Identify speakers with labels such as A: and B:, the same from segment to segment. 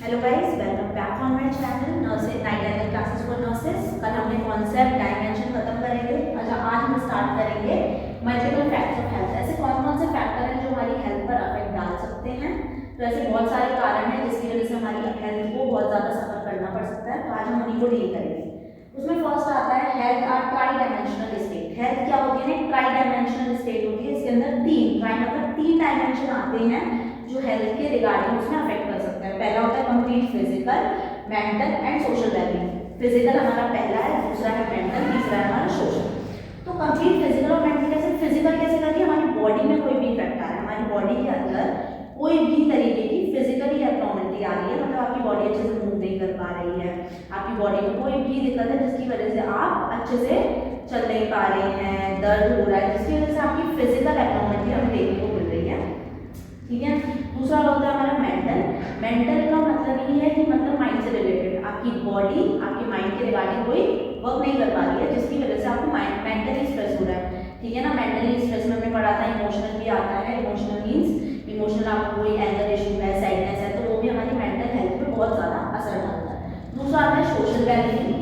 A: Hello guys, welcome back on my channel nursing night classes for nurses. कल हमने concept dimension खत्म करेंगे। अच्छा, आज हम स्टार्ट करेंगे मल्टीपल फैक्टर्स ऑफ हेल्थ। ऐसे कौन कौन से फैक्टर हैं जो हमारी हेल्थ पर अफेक्ट डाल सकते हैं। तो ऐसे बहुत सारे कारण हैं जिसकी वजह से हमारी हेल्थ को बहुत ज़्यादा सफ़र करना पड़ सकता है। तो आज हम उन्हीं को डील करेंगे। उसमें फर्स्ट आता है health are tridimensional state. Health क्या होती है ना, ट्राई डायमेंशनल स्टेट होती है। इसके अंदर तीन डायमेंशन आते हैं जो हेल्थ के रिगार्डिंग उसमें अफेक्ट कर सकते हैं। पहला होता है complete physical, mental and social wellbeing. Physical हमारा पहला है, दूसरा है मेंटल, तीसरा है हमारा सोशल। तो कंप्लीट फिजिकल और मेंटल कैसे? फिजिकल कैसे करती है? हमारी बॉडी में कोई भी इफेक्ट आ रहा है, हमारी बॉडी के अंदर कोई भी तरीके की फिजिकली एब्नॉर्मलिटी आ रही है, मतलब आपकी बॉडी अच्छे से मूव नहीं कर पा रही है, आपकी बॉडी में कोई भी दिक्कत है जिसकी वजह से आप अच्छे से चल नहीं पा रहे हैं, दर्द हो रहा है, जिसकी वजह से आपकी फिजिकल एब्नॉर्मलिटी हमें देखने को मिल रही है। ठीक है। दूसरा होता है हमारा मेंटल। मेंटल का मतलब ये है कि मतलब माइंड से रिलेटेड आपकी बॉडी आपके माइंड के रिगार्डिंग कोई वर्क नहीं कर पा रही है, जिसकी वजह से आपको मेंटली स्ट्रेस हो रहा है। ठीक है ना। मेंटली स्ट्रेस में हमने पढ़ा था इमोशनल भी आता है। इमोशनल मीन्स इमोशनल आपको कोई एंगर इशू है, सैडनेस है, तो वो भी हमारी मेंटल हेल्थ पे बहुत ज़्यादा असर डालता है। दूसरा आता है सोशल वेलबींग।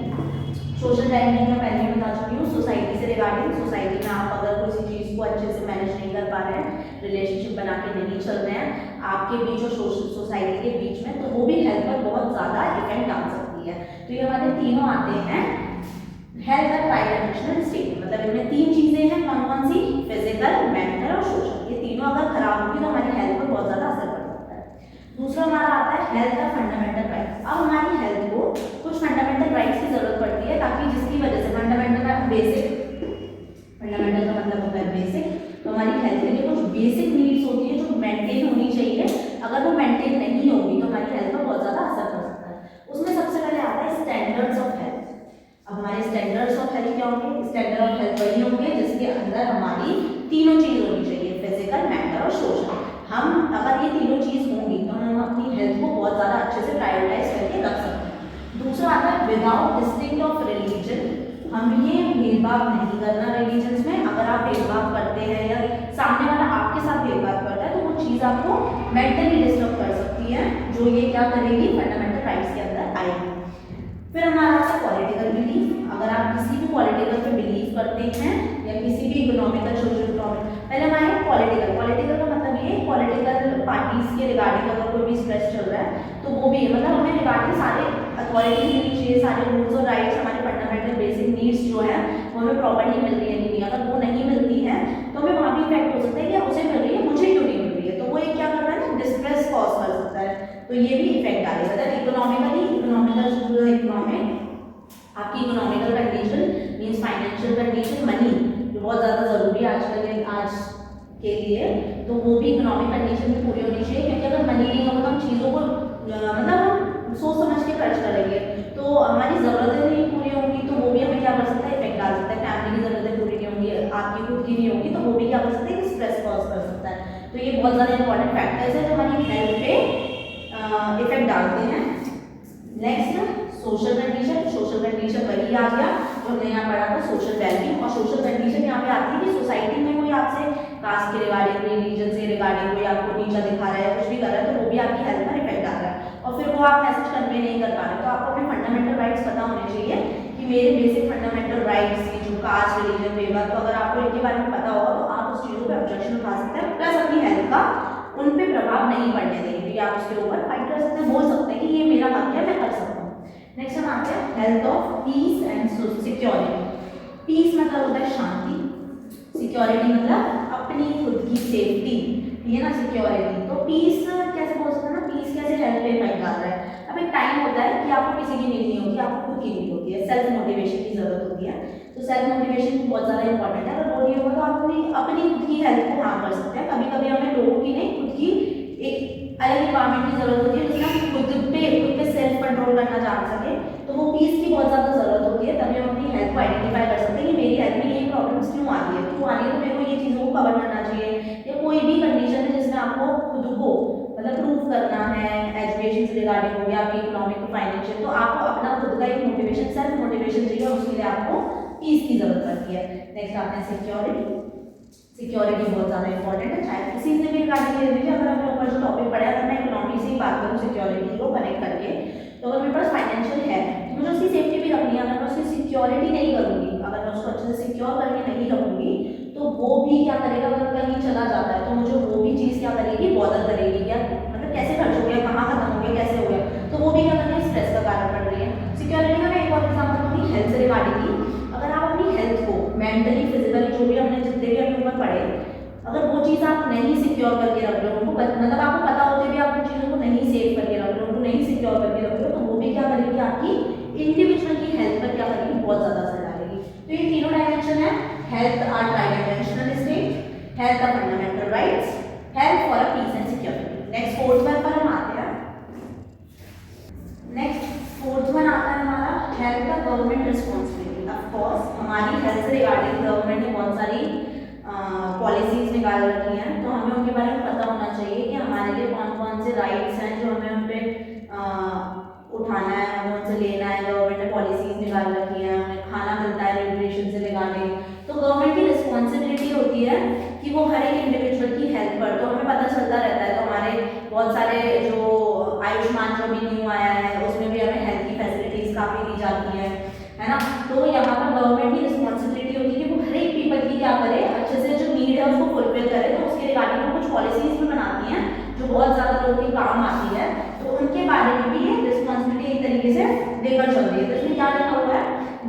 A: सोशल वेलबींग में पहले ही बता चुकी हूँ, सोसाइटी से रिगार्डिंग। सोसाइटी में आप अगर किसी चीज़ को अच्छे से मैनेज नहीं कर पा रहे हैं, रिलेशनशिप बना के नहीं चल रहे हैं आपके बीच और सोसाइटी के बीच में, तो वो भी हेल्थ पर बहुत ज़्यादा इफेक्ट डाल सकती है। तो ये हमारे तीनों आते हैं हेल्थ का ट्राई डायमेंशनल स्टेट। मतलब इनमें तीन चीज़ें हैं, कौन कौन सी? फिजिकल, मेंटल और सोशल। ये तीनों अगर खराब होगी तो हमारी हेल्थ पर बहुत ज़्यादा असर पड़ सकता है। दूसरा हमारा आता है हेल्थ का फंडामेंटल राइट्स। अब हमारी हेल्थ को कुछ फंडामेंटल राइट्स की जरूरत पड़ती है, ताकि जिसकी वजह से फंडामेंटल का बेसिक, फंडामेंटल का मतलब होता है बेसिक। तो हमारी हेल्थ के लिए कुछ बेसिक नीड्स होती है जो मेंटेन होनी चाहिए। अगर वो मेंटेन नहीं होगी तो हमारी हेल्थ पर बहुत ज़्यादा असर पड़ सकता है। उसमें सबसे पहले आता है स्टैंडर्ड्स ऑफ हेल्थ। अब हमारे स्टैंडर्ड्स ऑफ हेल्थ क्या होंगे? स्टैंडर्ड ऑफ हेल्थ वही होंगे जिसके अंदर हमारी तीनों चीज़ होनी चाहिए, फिजिकल, मेंटल और सोशल। हम अगर ये तीनों चीज़ होंगी तो हम अपनी हेल्थ को बहुत ज़्यादा अच्छे से प्रायोरिटाइज करके रख सकते हैं। दूसरा आता है विदाउट डिस्टिंक्ट ऑफ रिलीजन। हम ये भेदभाव नहीं करना रिलीजन्स में। अगर आप भेदभाव करते हैं या सामने वाला आपके साथ भेदभाव करता है तो वो चीज़ आपको मेंटली डिस्टर्ब कर सकती है, जो ये क्या करेगी? फंडामेंटल राइट्स के अंदर आएगी। फिर हमारा आता है पॉलिटिकल बिलीफ। अगर आप किसी भी पॉलिटिकल पे बिलीव करते हैं या किसी भी इकोनॉमिकल, सोशल इकोनॉमिक, पहले हमारे पॉलिटिकल। पॉलिटिकल का मतलब ये पॉलिटिकल पार्टीज के रिगार्डिंग अगर कोई भी स्ट्रेस चल रहा है तो वो भी मतलब हमें रिगार्डिंग सारे अथॉरिटी मिलनी चाहिए, सारे रूल्स और राइट्स, हमारे फंडामेंटल बेसिक नीड्स जो है वो हमें प्रॉपर्ली मिल रही है नहीं। अगर वो नहीं मिलती है तो हमें वहाँ भी इफेक्ट हो सकता है कि उसे मिल रही है, मुझे क्यों नहीं मिल रही है। तो वो एक क्या करता है ना, डिस्ट्रेस कॉज कर सकता है। तो ये भी इफेक्ट डालेगा। अगर इकोनॉमिकली, इकोनॉमिक आपकी economical condition means financial condition, money जो बहुत ज़्यादा ज़रूरी है आजकल के आज के लिए, तो वो भी इकोनॉमिक कंडीशन में पूरी होनी चाहिए। क्योंकि अगर मनी नहीं होगा तो हम चीज़ों को मतलब हम सोच समझ के खर्च करेंगे तो हमारी ज़रूरतें नहीं पूरी होंगी, तो वो भी हमें क्या कर सकता है? इफेक्ट डाल सकता है। फैमिली की ज़रूरतें पूरी नहीं होंगी, आपकी खुद की नहीं होगी, तो वो भी क्या कर सकता है? स्ट्रेस कॉज कर सकता है। तो ये बहुत ज़्यादा इंपॉर्टेंट फैक्टर्स है जो हमारी हेल्थ पे इफेक्ट डालते हैं। Next social condition. Social condition वही आ गया जो हमने यहाँ पढ़ा था, सोशल वेलबींग। और सोशल कंडीशन यहाँ पे आती है कि सोसाइटी में कोई आपसे कास्ट के रिगार्डिंग, रिलीजन से रिगार्डिंग कोई आपको नीचा दिखा रहा है, कुछ भी कर रहा है, तो वो भी आपकी हेल्थ पर इफेक्ट आ रहा है और फिर वो आप मैसेज कन्वे नहीं कर पा रहे। तो आपको अपने फंडामेंटल राइट्स पता होने चाहिए कि मेरे बेसिक फंडामेंटल राइट्स की जो कास्ट, रिलीजन, वेवर, तो अगर आपको इनके बारे में पता होगा तो आप उस चीज़ों पर ऑब्जेक्शन उठा सकते हैं, प्लस अपनी हेल्थ का उन पर प्रभाव नहीं पड़ने देंगे, क्योंकि आप उसके ऊपर फाइट कर सकते हैं, बोल सकते हैं कि ये मेरा हक है, मैं कर सकता हूँ। नेक्स्ट हम आते हैं health of peace and security. Peace मतलब होता है शांति, सिक्योरिटी मतलब अपनी खुद की सेफ्टी, ये ना सिक्योरिटी। तो पीस कैसे बोल सकते हैं ना, पीस कैसे हेल्थ पे इफेक्ट डाल रहा है? अब एक टाइम होता है कि आपको किसी की नीड नहीं होती, आपको खुद की नीड होती है, सेल्फ मोटिवेशन की जरूरत होती है। तो सेल्फ मोटिवेशन बहुत ज़्यादा इंपॉर्टेंट है। अगर वो नहीं होगा तो आप अपनी खुद की हेल्थ को हार्म कर सकते हैं। कभी कभी हमें लोगों की नहीं, खुद की एक अलग इन्वायरमेंट की जरूरत होती है जिसमें हम खुद पे सेल्फ कंट्रोल करना जान सके। तो वो पीस की बहुत ज़्यादा जरूरत होती है, तभी हम अपनी हेल्थ को आइडेंटिफाई कर सकते हैं कि मेरी हेल्थ में ये प्रॉब्लम्स क्यों आ रही है, क्यों आ रही है, तो मेरे को ये चीज़ों को कवर करना चाहिए। या कोई भी कंडीशन है जिसमें आपको खुद को मतलब प्रूव करना है, एजुकेशन से रिगार्डिंग हो गया, आपकी इकोनॉमिक फाइनेंशियल, तो आपको अपना खुद का एक मोटिवेशन, सेल्फ मोटिवेशन चाहिए और उसके लिए आपको पीस की जरूरत पड़ती है। नेक्स्ट आते हैं सिक्योरिटी। सिक्योरिटी बहुत ज़्यादा इंपॉर्टेंट है, चाहे किसी से भी रिगार्डिंग ले लीजिए। अगर हमने ऊपर जो टॉपिक पढ़ा है, अगर मैं इकोनॉमी से ही बात करूँ सिक्योरिटी को कनेक्ट करके, तो अगर मेरे पास फाइनेंशियल है तो मुझे उसकी सेफ्टी भी रखनी है। अगर मैं उसकी सिक्योरिटी नहीं करूँगी, अगर मैं उसको अच्छे से सिक्योर करके नहीं रखूँगी तो वो भी क्या करेगा, अगर कहीं चला जाता है तो मुझे वो भी चीज़ क्या करेगी, बॉदर करेगी, या मतलब कैसे खर्च हो गया, कहाँ खत्म हो गया, कैसे हो गया, तो वो भी क्या कर रही है, स्ट्रेस का कारण बन रही है। सिक्योरिटी का मैं एक और एग्जाम्पल दूँगी हेल्थ से रिगार्डिंग की। अगर आप अपनी हेल्थ को मेंटली फिजिकली जो भी हमने जितने भी अपने ऊपर पड़े, अगर वो चीज़ आप नहीं सिक्योर करके रख रहे हो, उनको मतलब आपको पता होते भी आप उन चीज़ों को नहीं सेव करके रख रहे हो, उनको नहीं सिक्योर करके रख रहे हो, तो वो भी क्या करेगी, आपकी इंडिविजुअल की हेल्थ पर क्या करेगी, बहुत ज़्यादा असर डालेगी। तो ये तीनों डायमेंशन है, health are tridimensional state, health are fundamental rights, health for a peace and security. Next fourth one पर हम आते हैं। नेक्स्ट फोर्थ वन आता है हमारा हेल्थ का गवर्नमेंट रिस्पॉन्सिबिलिटी। ऑफ कोर्स हमारी हेल्थ से रिगार्डिंग गवर्नमेंट ने बहुत सारी पॉलिसीज निकाल रखी हैं, तो हमें उनके बारे में पता होना चाहिए कि हमारे लिए कौन कौन से राइट्स हैं जो हमें उन पर उठाना है, हमें उनसे लेना है। गवर्नमेंट ने पॉलिसीज निकाल रखी हैं, हमें खाना मिलता है न्यूट्रिशन से लेगाने, तो गवर्नमेंट की रिस्पॉन्सिबिलिटी होती है कि वो हर एक इंडिविजुअल की हेल्थ पर, तो हमें पता चलता रहता है। तो हमारे बहुत सारे जो आयुष्मान जो भी न्यू आया है उसमें भी हमें हेल्थ की फैसिलिटीज काफ़ी दी जाती है ना। तो यहाँ पर गवर्नमेंट की रिस्पॉन्सिबिलिटी होती है कि वो हर एक पीपल की क्या करे, अच्छे से जो नीड है उसको फुलफिल करे। तो उसके रिगार्डिंग वो कुछ पॉलिसीज भी बनाती हैं जो बहुत ज़्यादा लोगों के काम आती है, तो उनके बारे में भी ये रिस्पॉन्सिबिलिटी एक तरीके से लेकर चल रही है। तो इसमें क्या लिखा हुआ है,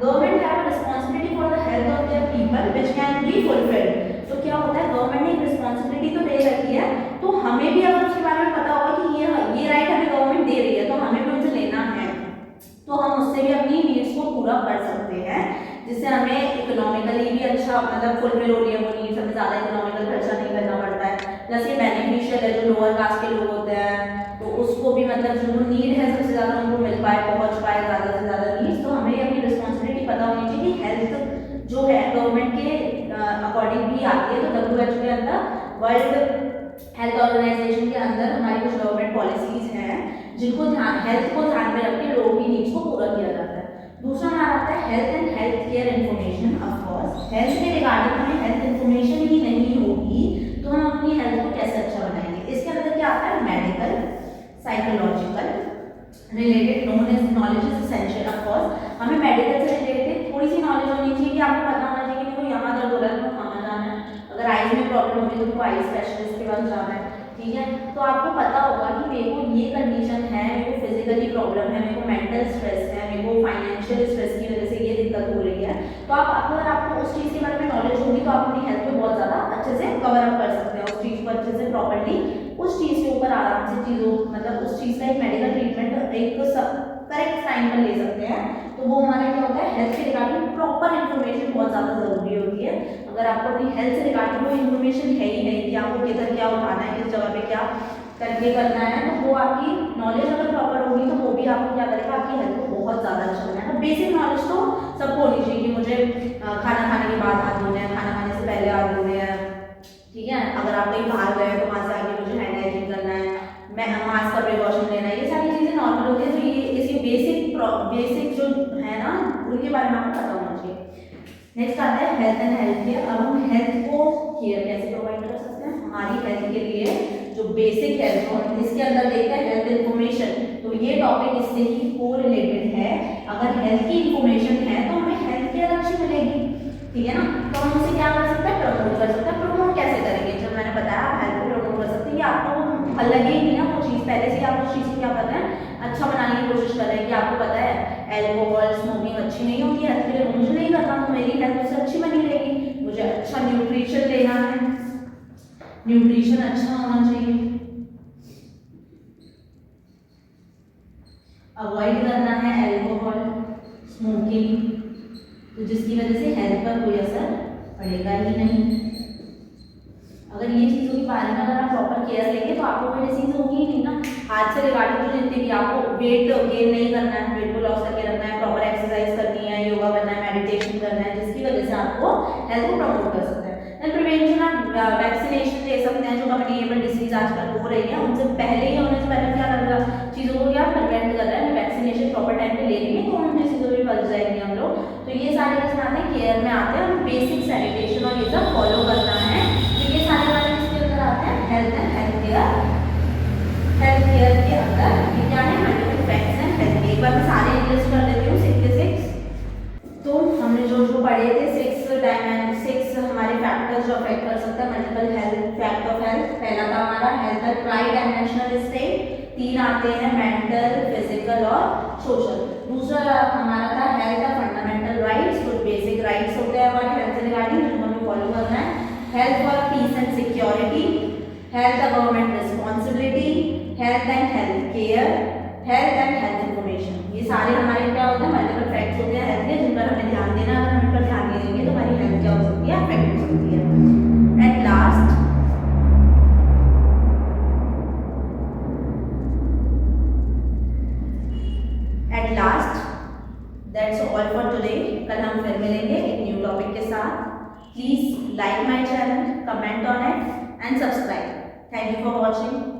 A: government have responsibility for the health of their people which can be fulfilled. तो क्या होता है, गवर्नमेंट ने एक रिस्पॉन्सिबिलिटी तो दे रखी है, तो हमें भी अगर उसके बारे में पता होगा कि ये राइट हमें गवर्नमेंट दे रही है तो हमें भी उनसे लेना है, तो हम उससे भी अपनी नीड्स को पूरा कर सकते हैं, जिससे हमें इकोनॉमिकली भी अच्छा मतलब फुलफिल हो रही है वो नीड्स, हमें ज़्यादा इकोनॉमिकल खर्चा नहीं करना पड़ता है। प्लस ये बेनिफिशियल है, जो लोअर कास्ट के लोग होते हैं तो उसको भी मतलब जो नीड है सबसे ज़्यादा उनको मिल पाए, पहुँच पाए ज़्यादा से ज़्यादा नीड्स। तो हमें अपनी रिस्पॉन्सिबिलिटी पता होनी चाहिए कि हेल्थ जो है गवर्नमेंट के अकॉर्डिंग भी आती है। तो WHO के अंदर, वर्ल्ड हेल्थ ऑर्गेनाइजेशन के अंदर हमारी कुछ गवर्नमेंट पॉलिसीज हैं जिनको हेल्थ को ध्यान में रख के लोगों की नीड्स को पूरा किया जाता है। दूसरा हमारा आता है health and health care information. Of course health के रिगार्डिंग हमें हेल्थ इन्फॉर्मेशन ही नहीं होगी तो हम अपनी हेल्थ को कैसे अच्छा बनाएंगे। इसके अंदर क्या आता है, medical, psychological related knowledge is essential. Of course हमें मेडिकल से रिलेटेड थोड़ी सी नॉलेज होनी चाहिए कि आपको पता होना चाहिए कि मेरे को यहाँ दर्द हो रहा है तो कहाँ जाना है, अगर आईज में प्रॉब्लम होगी तो तुमको आई स्पेशलिस्ट के पास जाना है, ठीक है। तो आपको पता होगा कि मेरे को ये कंडीशन है, मेरे को फिजिकली प्रॉब्लम है, मेरे को मेंटल स्ट्रेस है, मेरे को फाइनेंशियल स्ट्रेस की वजह से ये दिक्कत हो रही है। तो आप अगर आपको उस चीज़ के बारे में नॉलेज होगी तो आप अपनी हेल्थ को बहुत ज़्यादा अच्छे से कवर अप कर सकते हैं, उस चीज़ को अच्छे से प्रॉपर्ली उस चीज़ के ऊपर आराम से चीज़ों मतलब उस चीज़ का एक मेडिकल ट्रीटमेंट एक करेक्ट टाइम पर ले सकते हैं। तो वो हमारा क्या होता है, हेल्थ के रिगार्डिंग प्रॉपर इन्फॉर्मेशन बहुत ज़्यादा ज़रूरी होती है। अगर आपको अपनी हेल्थ से रिगार्डिंग कोई इन्फॉर्मेशन है ही नहीं कि आपको किधर क्या उठाना है, किस जगह पे क्या करके करना है, तो वो आपकी नॉलेज अगर प्रॉपर होगी तो वो भी आपको क्या करेगा, आपकी हेल्थ को बहुत ज़्यादा अच्छा बनाएगा। बेसिक नॉलेज तो सबको होनी चाहिए कि मुझे खाना खाने के बाद हाथ धोने हैं, खाना खाने से पहले हाथ धोने हैं, ठीक है। अगर आप कहीं बाहर गए तो वहाँ से आके मुझे हैंड हाइजीन करना है, मैं मास्क का प्रिकॉशन लेना है, ये सारी चीज़ें नॉर्मल होती है। तो ये इसके बेसिक जो है ना उनके बारे में आपको पता होना चाहिए। नेक्स्ट आता है हेल्थ एंड हेल्थ केयर। अब हम हेल्थ को केयर कैसे प्रोवाइड कर सकते हैं, हमारी हेल्थ के लिए जो बेसिक है जो इसके अंदर देखते हैं हेल्थ इन्फॉर्मेशन, तो ये टॉपिक इससे ही कोरिलेटेड है। अगर हेल्थ की इन्फॉर्मेशन है तो हमें हेल्थ केयर अच्छी मिलेगी, ठीक है ना। तो हम उसे क्या कर सकते हैं, प्रमोट कर सकते हैं। प्रमोट कैसे करेंगे, जब मैंने बताया आप हेल्थ को प्रमोट कर सकते हैं, आपको अलग ही नहीं ना वो चीज़, पहले से आप उस चीज़ को क्या कर रहे हैं, अच्छा बनाने की कोशिश कर रहे हैं कि आपको पता है एल्कोहल स्मोकिंग अच्छी नहीं होती है, हेल्थ के लिए मुझे नहीं करना, तो मेरी हेल्थ उससे अच्छी बनी रहेगी। मुझे अच्छा न्यूट्रिशन लेना है, न्यूट्रिशन अच्छा होना चाहिए, अवॉइड करना है एल्कोहल स्मोकिंग, तो जिसकी वजह से हेल्थ पर कोई असर पड़ेगा ही नहीं। अगर ये चीज़ों के बारे में अगर आप प्रॉपर केयर लेंगे तो आपको कोई डिसीज होगी ही नहीं ना। हाथ से रिगार्डिंग तो जितनी भी आपको वेट गेन नहीं करना है, वेट को लॉस करके रखना है, प्रॉपर एक्सरसाइज करनी है, योगा करना है, मेडिटेशन करना है, जिसकी वजह से आपको हेल्थ को प्रमोट कर सकते हैं। देन प्रिवेंशन आप वैक्सीनेशन ले सकते हैं, जो कम्युनिकेबल डिसीज आजकल हो रही है उनसे पहले ही होने से पहले क्या कर रहा है, चीज़ों को क्या प्रिवेंट कर रहा है, वैक्सीनेशन प्रॉपर टाइम पे ले लेंगे तो उन डिसीजों में बच जाएंगे हम लोग। तो ये सारे किसमें आते हैं, केयर में आते हैं, और बेसिक सैनिटेशन और ये सब फॉलो करना है। तो ये सारे वाले किसके अंदर आते हैं, health and health care. Health care के अंदर ये क्या है, medical facts and health care a try dimensional state, 3 आते हैं मेंटल, फिजिकल और सोशल। दूसरा हमारा था हेल्थ का फंडामेंटल राइट्स, कुछ बेसिक राइट्स होते हैं हमारे हेल्थ से रिगार्डिंग जिनको हमें फॉलो करना है। Health for peace and security, health का government responsibility, health and health care, health and health information. ये सारे हमारे क्या होते हैं, मल्टीपल फैक्ट्स होते हैं हेल्थ के, जिन पर हमें ध्यान देना। अगर हम इन पर ध्यान नहीं देंगे तो हमारी हेल्थ क्या हो सकती है, अफेक्ट हो सकती है। At last that's all for today. कल हम फिर मिलेंगे एक न्यू टॉपिक के साथ। Please like my channel, comment on it and subscribe. Thank you for watching.